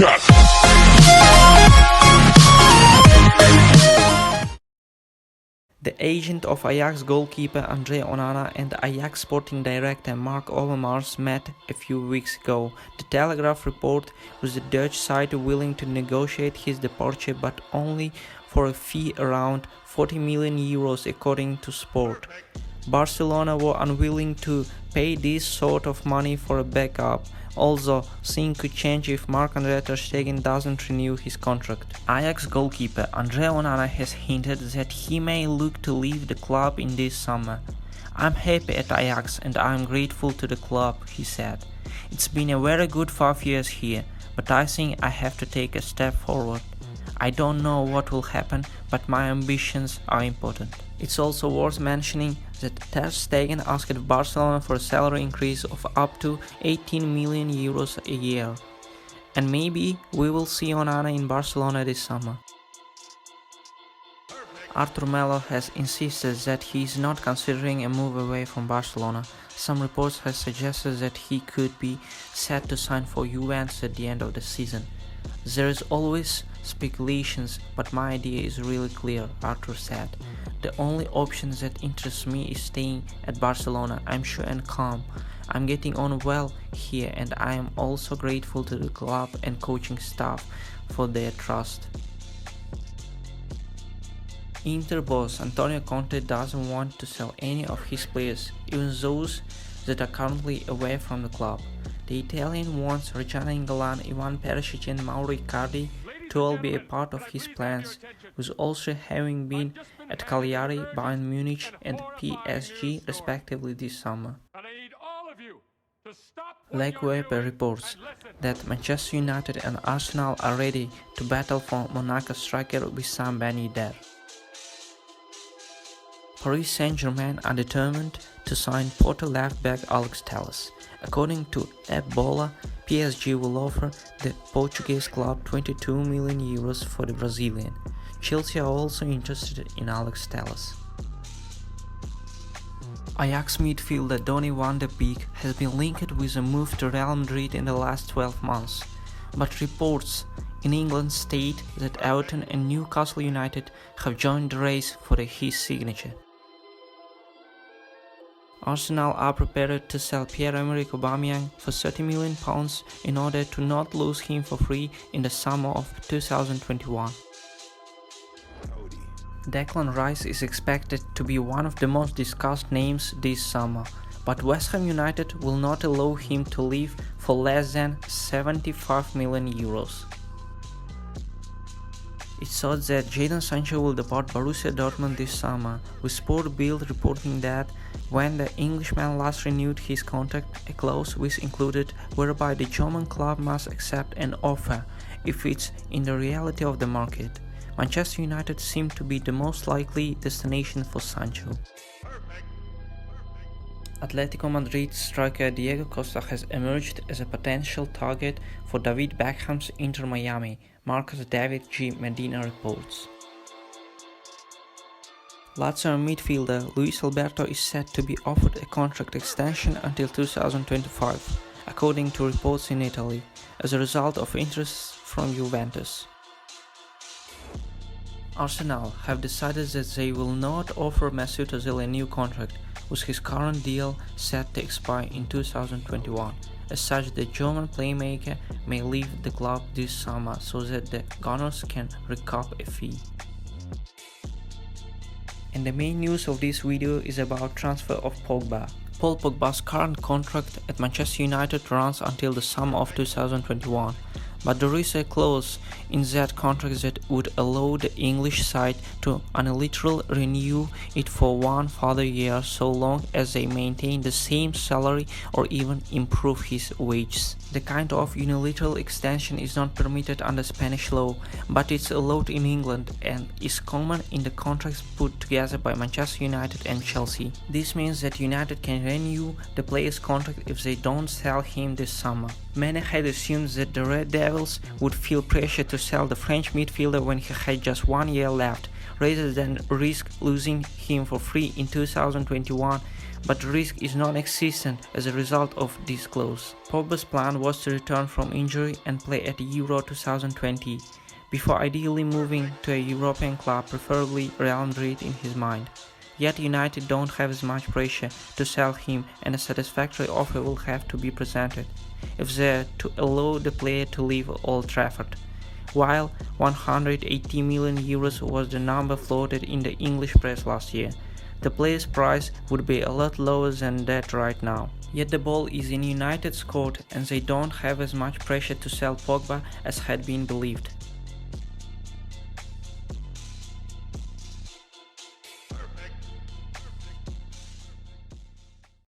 The agent of Ajax goalkeeper Andre Onana and Ajax sporting director Mark Overmars met a few weeks ago. The Telegraph report was the Dutch side willing to negotiate his departure, but only for a fee around 40 million euros according to Sport. Barcelona were unwilling to pay this sort of money for a backup, although things could change if Marc-André ter Stegen doesn't renew his contract. Ajax goalkeeper Andre Onana has hinted that he may look to leave the club in this summer. "I'm happy at Ajax and I'm grateful to the club," he said. "It's been a very good 5 years here, but I think I have to take a step forward. I don't know what will happen, but my ambitions are important." It's also worth mentioning that ter Stegen asked Barcelona for a salary increase of up to 18 million euros a year. And maybe we will see Onana in Barcelona this summer. Artur Melo has insisted that he is not considering a move away from Barcelona. Some reports have suggested that he could be set to sign for Juventus at the end of the season. "There is always speculations, but my idea is really clear," Artur said. "The only option that interests me is staying at Barcelona. I'm sure and calm. I'm getting on well here, and I am also grateful to the club and coaching staff for their trust." Inter boss Antonio Conte doesn't want to sell any of his players, even those that are currently away from the club. The Italian wants Reggiana Ingolan, Ivan Perisic and Mauro Icardi to all be a part of his plans, with also having been at Cagliari, Bayern Munich and PSG respectively this summer. L'Equipe reports that Manchester United and Arsenal are ready to battle for Monaco striker Wissam Ben Yedder. Paris Saint-Germain are determined to sign Porto left-back Alex Telles. According to Ebola, PSG will offer the Portuguese club 22 million euros for the Brazilian. Chelsea are also interested in Alex Telles. Ajax midfielder Donny van de Beek has been linked with a move to Real Madrid in the last 12 months, but reports in England state that Everton and Newcastle United have joined the race for his signature. Arsenal are prepared to sell Pierre-Emerick Aubameyang for £30 million in order to not lose him for free in the summer of 2021. Declan Rice is expected to be one of the most discussed names this summer, but West Ham United will not allow him to leave for less than 75 million euros. It's thought that Jadon Sancho will depart Borussia Dortmund this summer, with Sport Bild reporting that when the Englishman last renewed his contract, a clause was included whereby the German club must accept an offer if it's in the reality of the market. Manchester United seem to be the most likely destination for Sancho. Atletico Madrid striker Diego Costa has emerged as a potential target for David Beckham's Inter Miami, Marcus David G. Medina reports. Lazio midfielder Luis Alberto is set to be offered a contract extension until 2025, according to reports in Italy, as a result of interest from Juventus. Arsenal have decided that they will not offer Mesut Ozil a new contract, with his current deal set to expire in 2021. As such, the German playmaker may leave the club this summer so that the Gunners can recoup a fee. And the main news of this video is about transfer of Pogba. Paul Pogba's current contract at Manchester United runs until the summer of 2021, but there is a clause in that contract that would allow the English side to unilaterally renew it for one further year so long as they maintain the same salary or even improve his wages. The kind of unilateral extension is not permitted under Spanish law, but it's allowed in England and is common in the contracts put together by Manchester United and Chelsea. This means that United can renew the player's contract if they don't sell him this summer. Many had assumed that the Red Devils would feel pressure to sell the French midfielder when he had just 1 year left, rather than risk losing him for free in 2021, but risk is non-existent as a result of this clause. Pogba's plan was to return from injury and play at Euro 2020, before ideally moving to a European club, preferably Real Madrid, in his mind. Yet United don't have as much pressure to sell him, and a satisfactory offer will have to be presented if they're to allow the player to leave Old Trafford. While 180 million euros was the number floated in the English press last year, the player's price would be a lot lower than that right now. Yet the ball is in United's court and they don't have as much pressure to sell Pogba as had been believed.